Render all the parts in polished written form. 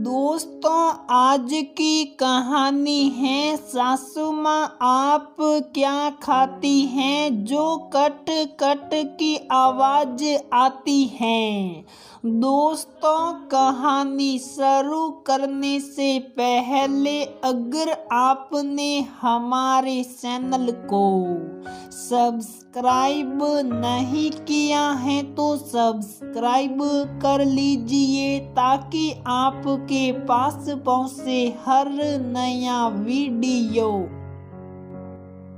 दोस्तों, आज की कहानी है सासू माँ आप क्या खाती हैं जो कट कट की आवाज आती है। दोस्तों, कहानी शुरू करने से पहले अगर आपने हमारे चैनल को सब्सक्राइब नहीं किया है तो सब्सक्राइब कर लीजिए ताकि आपके पास पहुंचे हर नया वीडियो।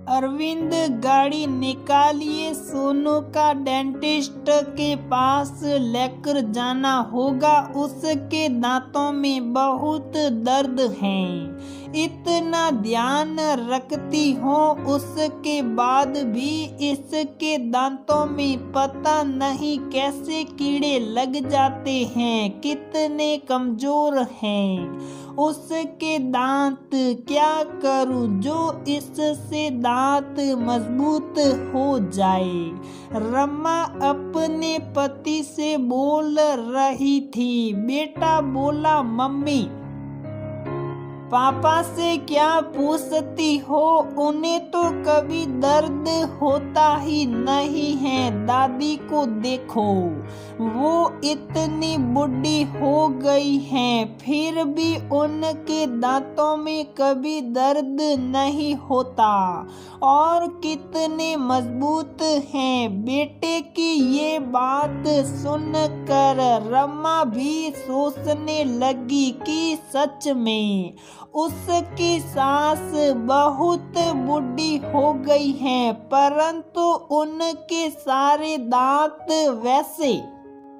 अरविंद, गाड़ी निकालिए, सोनू का डेंटिस्ट के पास लेकर जाना होगा, उसके दांतों में बहुत दर्द है। इतना ध्यान रखती हो उसके बाद भी इसके दांतों में पता नहीं कैसे कीड़े लग जाते हैं, कितने कमजोर हैं उसके दांत। क्या करूं जो इससे दांत मजबूत हो जाए। रमा अपने पति से बोल रही थी। बेटा बोला, मम्मी पापा से क्या पूछती हो, उन्हें तो कभी दर्द होता ही नहीं है। दादी को देखो, वो इतनी बूढ़ी हो गई हैं फिर भी उनके दांतों में कभी दर्द नहीं होता और कितने मजबूत हैं। बेटे की ये बात सुनकर रमा भी सोचने लगी कि सच में उसकी सास बहुत बूढ़ी हो गई है, परंतु उनके सारे दांत वैसे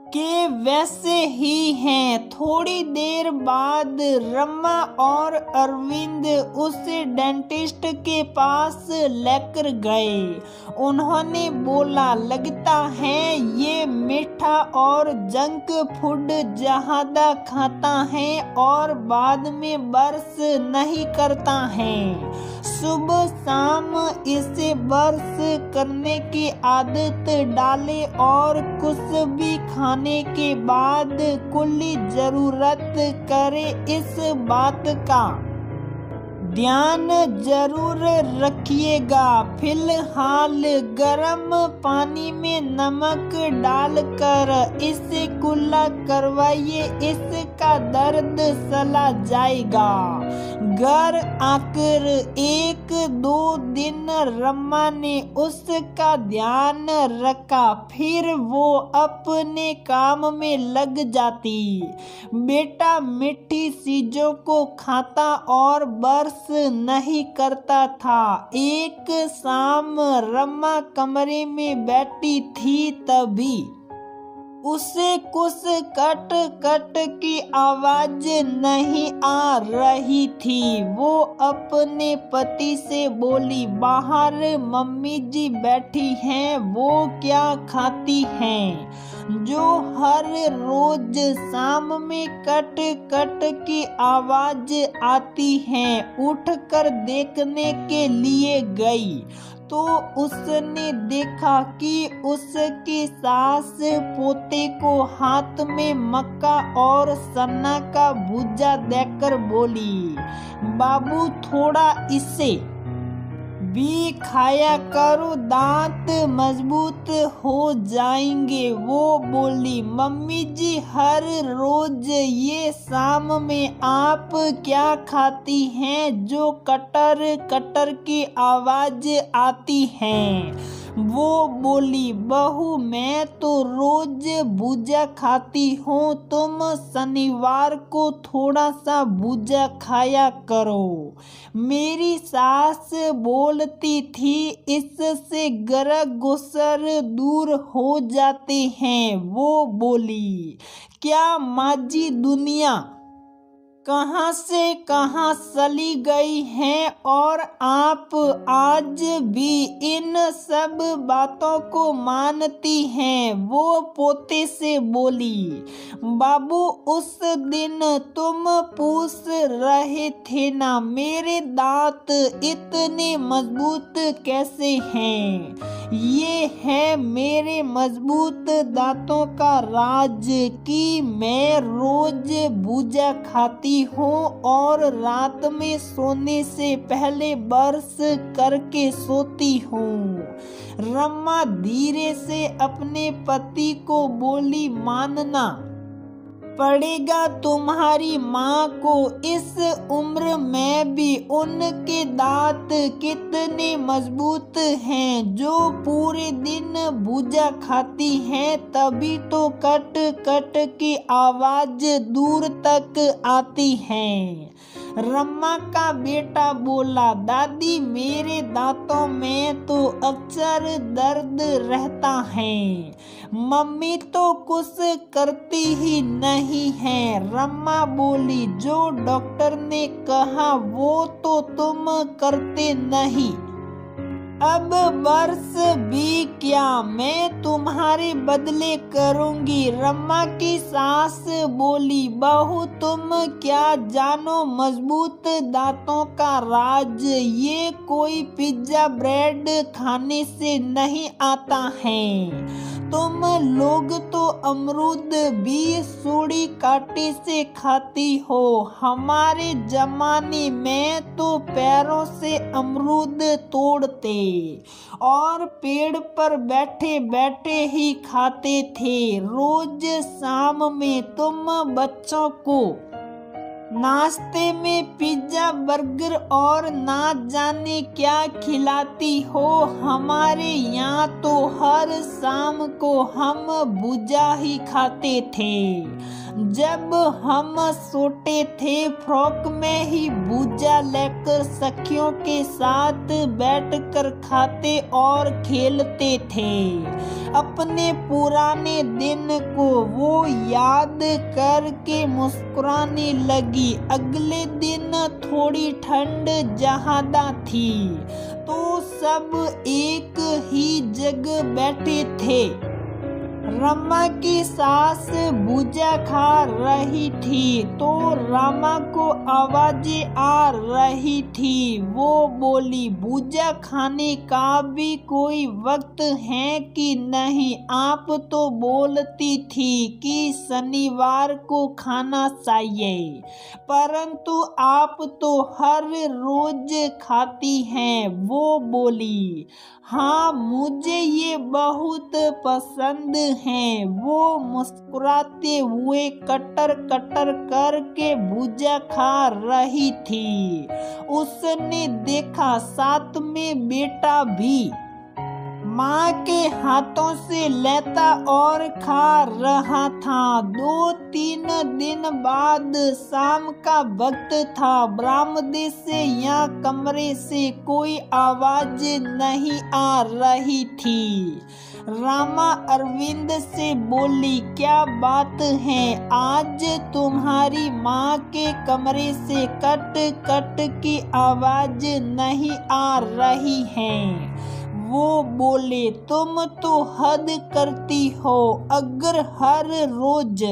के वैसे ही हैं। थोड़ी देर बाद रमा और अरविंद उसे डेंटिस्ट के पास लेकर गए। उन्होंने बोला, लगता है ये मीठा और जंक फूड ज्यादा खाता है और बाद में ब्रश नहीं करता है। सुबह शाम इसे ब्रश करने की आदत डाले और कुछ भी खाने के बाद कुल्ली जरूरत करे। इस बात का ध्यान जरूर रखिएगा। फिलहाल गर्म पानी में नमक डालकर इसे कुल्ला करवाइए, इसका दर्द चला जाएगा। घर आकर 1-2 दिन रमा ने उसका ध्यान रखा, फिर वो अपने काम में लग जाती। बेटा मीठी चीजों को खाता और ब्रश नहीं करता था। एक शाम रमा कमरे में बैठी थी, तभी उसे कुछ कट कट की आवाज नहीं आ रही थी। वो अपने पति से बोली, बाहर मम्मी जी बैठी हैं, वो क्या खाती हैं जो हर रोज शाम में कट कट की आवाज आती है। उठकर देखने के लिए गई तो उसने देखा कि उसकी सास पोते को हाथ में मक्का और सन्ना का भुजा देकर बोली, बाबू थोड़ा इसे भी खाया करो, दांत मजबूत हो जाएंगे। वो बोली, मम्मी जी हर रोज ये शाम में आप क्या खाती हैं जो कटर कटर की आवाज आती है। वो बोली, बहू मैं तो रोज भुजा खाती हूँ, तुम शनिवार को थोड़ा सा भुजा खाया करो। मेरी सास बोलती थी इससे ग्रह गुस्सर दूर हो जाते हैं। वो बोली, क्या माजी दुनिया कहाँ से कहाँ चली गई हैं और आप आज भी इन सब बातों को मानती हैं। वो पोते से बोली, बाबू उस दिन तुम पूछ रहे थे ना मेरे दांत इतने मजबूत कैसे हैं। ये है मेरे मजबूत दांतों का राज कि मैं रोज भुजा खाती हूँ और रात में सोने से पहले ब्रश करके सोती हूँ। रमा धीरे से अपने पति को बोली, मानना पड़ेगा तुम्हारी माँ को, इस उम्र में भी उनके दांत कितने मजबूत हैं। जो पूरे दिन भुजा खाती हैं तभी तो कट कट की आवाज दूर तक आती है। रमा का बेटा बोला, दादी मेरे दांतों में तो अक्सर दर्द रहता है। मम्मी तो कुछ करती ही नहीं है। रमा बोली, जो डॉक्टर ने कहा वो तो तुम करते नहीं। अब वर्ष भी क्या मैं तुम्हारे बदले करूंगी। रमा की सास बोली, बहू तुम क्या जानो मजबूत दांतों का राज। ये कोई पिज्जा ब्रेड खाने से नहीं आता है। तुम लोग तो अमरूद भी सूड़ी कांटे से खाती हो। हमारे जमाने में तो पैरों से अमरूद तोड़ते और पेड़ पर बैठे बैठे ही खाते थे। रोज शाम में तुम बच्चों को नाश्ते में पिज्जा बर्गर और ना जाने क्या खिलाती हो। हमारे यहाँ तो हर शाम को हम भुजा ही खाते थे। जब हम छोटे थे फ्रॉक में ही भुजा लेकर सखियों के साथ बैठकर खाते और खेलते थे। अपने पुराने दिन को वो याद करके मुस्कुराने लगी। अगले दिन थोड़ी ठंड ज्यादा थी तो सब एक ही जगह बैठे थे। रमा की सास भुजा खा रही थी तो रमा को आवाजें आ रही थी। वो बोली, भुजा खाने का भी कोई वक्त है कि नहीं। आप तो बोलती थी कि शनिवार को खाना चाहिए, परंतु आप तो हर रोज खाती हैं। वो बोली, हाँ मुझे ये बहुत पसंद है। वो मुस्कुराते हुए कटर कटर करके भुजा खा रही थी। उसने देखा साथ में बेटा भी माँ के हाथों से लेता और खा रहा था। 2-3 दिन बाद शाम का वक्त था। बरामदे से या कमरे से कोई आवाज नहीं आ रही थी। रामा अरविंद से बोली, क्या बात है, आज तुम्हारी माँ के कमरे से कट कट की आवाज नहीं आ रही है। वो बोले, तुम तो हद करती हो। अगर हर रोज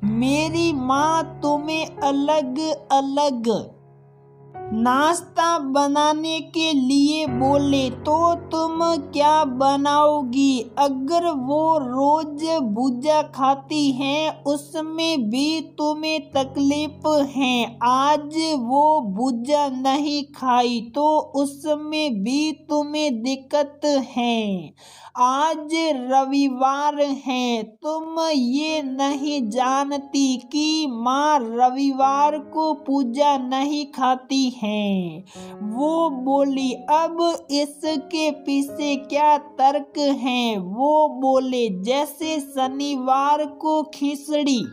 मेरी माँ तुम्हें अलग अलग नाश्ता बनाने के लिए बोले तो तुम क्या बनाओगी। अगर वो रोज भुजा खाती हैं उसमें भी तुम्हें तकलीफ है। आज वो भुजा नहीं खाई तो उसमें भी तुम्हें दिक्कत है। आज रविवार है, तुम ये नहीं जानती कि माँ रविवार को पूजा नहीं खाती है। वो बोली, अब इसके पीछे क्या तर्क है। वो बोले, जैसे शनिवार को खिचड़ी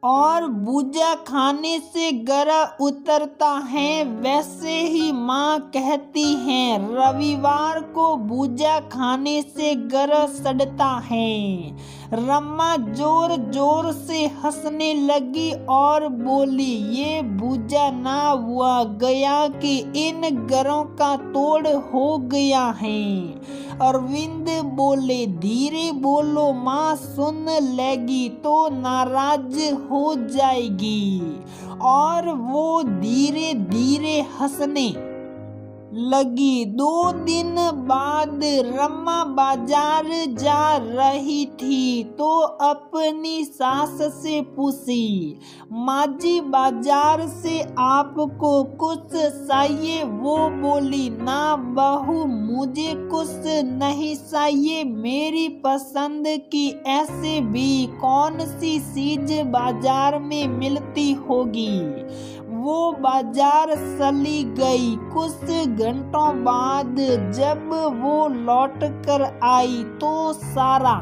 और भुजा खाने से गरा उतरता है, वैसे ही माँ कहती है रविवार को भुजा खाने से गरा सड़ता है। रमा जोर जोर से हंसने लगी और बोली, ये बुझा ना हुआ गया कि इन घरों का तोड़ हो गया है। अरविंद बोले, धीरे बोलो, माँ सुन लेगी तो नाराज हो जाएगी। और वो धीरे धीरे हंसने लगी। 2 दिन बाद रमा बाजार जा रही थी तो अपनी सास से पूछी, माँ जी बाजार से आपको कुछ चाहिए? वो बोली, ना बहू, मुझे कुछ नहीं चाहिए। मेरी पसंद की ऐसे भी कौन सी चीज बाजार में मिलती होगी। वो बाजार चली गई। कुछ घंटों बाद जब वो लौट कर आई तो सारा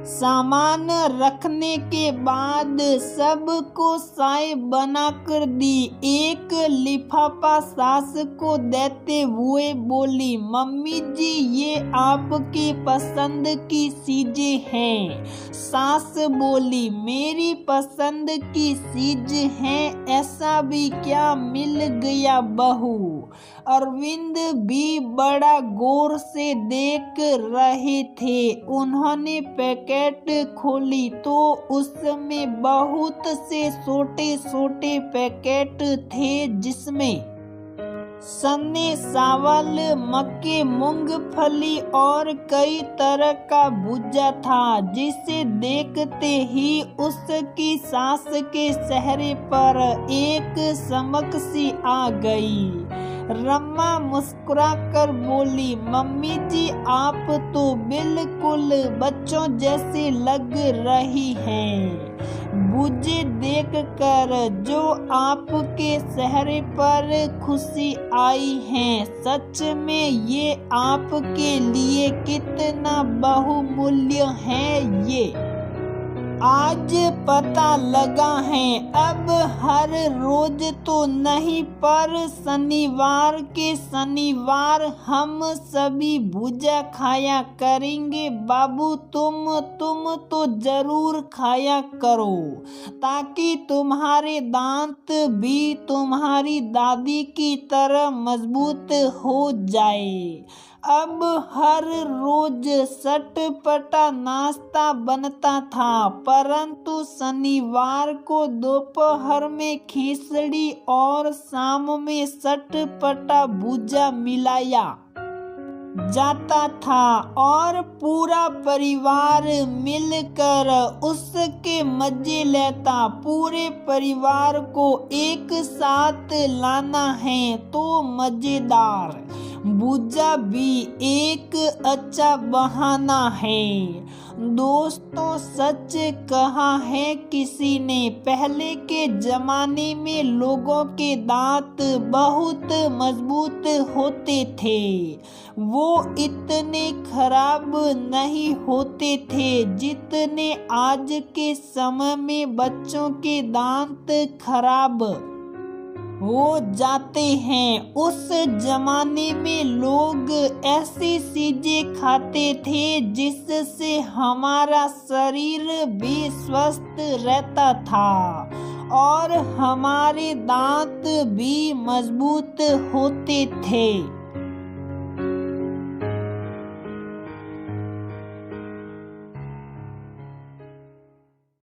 सामान रखने के बाद सबको चाय बना कर दी। एक लिफाफा सास को देते हुए बोली, मम्मी जी ये आपकी पसंद की चीजें हैं। सास बोली, मेरी पसंद की चीज है, ऐसा भी क्या मिल गया बहू? अरविंद भी बड़ा गौर से देख रहे थे। उन्होंने पैकेट खोली तो उसमें बहुत से छोटे छोटे पैकेट थे जिसमें सन्ने, चावल, मक्के, मूंगफली और कई तरह का भुजा था, जिसे देखते ही उसकी सास के चेहरे पर एक चमक सी आ गई। रमा मुस्कुरा कर बोली, मम्मी जी आप तो बिल्कुल बच्चों जैसी लग रही हैं। मुझे देखकर जो आपके चेहरे पर खुशी आई है, सच में ये आपके लिए कितना बहुमूल्य है ये आज पता लगा है। अब हर रोज तो नहीं पर शनिवार के शनिवार हम सभी भुजा खाया करेंगे बाबू। तुम तो जरूर खाया करो ताकि तुम्हारे दांत भी तुम्हारी दादी की तरह मजबूत हो जाए। अब हर रोज चटपटा नाश्ता बनता था, परंतु शनिवार को दोपहर में खिचड़ी और शाम में चटपटा भुजा मिलाया जाता था और पूरा परिवार मिलकर उसके मजे लेता। पूरे परिवार को एक साथ लाना है तो मजेदार भुजा भी एक अच्छा बहाना है। दोस्तों सच कहा है किसी ने, पहले के जमाने में लोगों के दांत बहुत मजबूत होते थे। वो इतने खराब नहीं होते थे जितने आज के समय में बच्चों के दांत खराब हो जाते हैं। उस जमाने में लोग ऐसी चीजें खाते थे जिससे हमारा शरीर भी स्वस्थ रहता था और हमारे दांत भी मजबूत होते थे।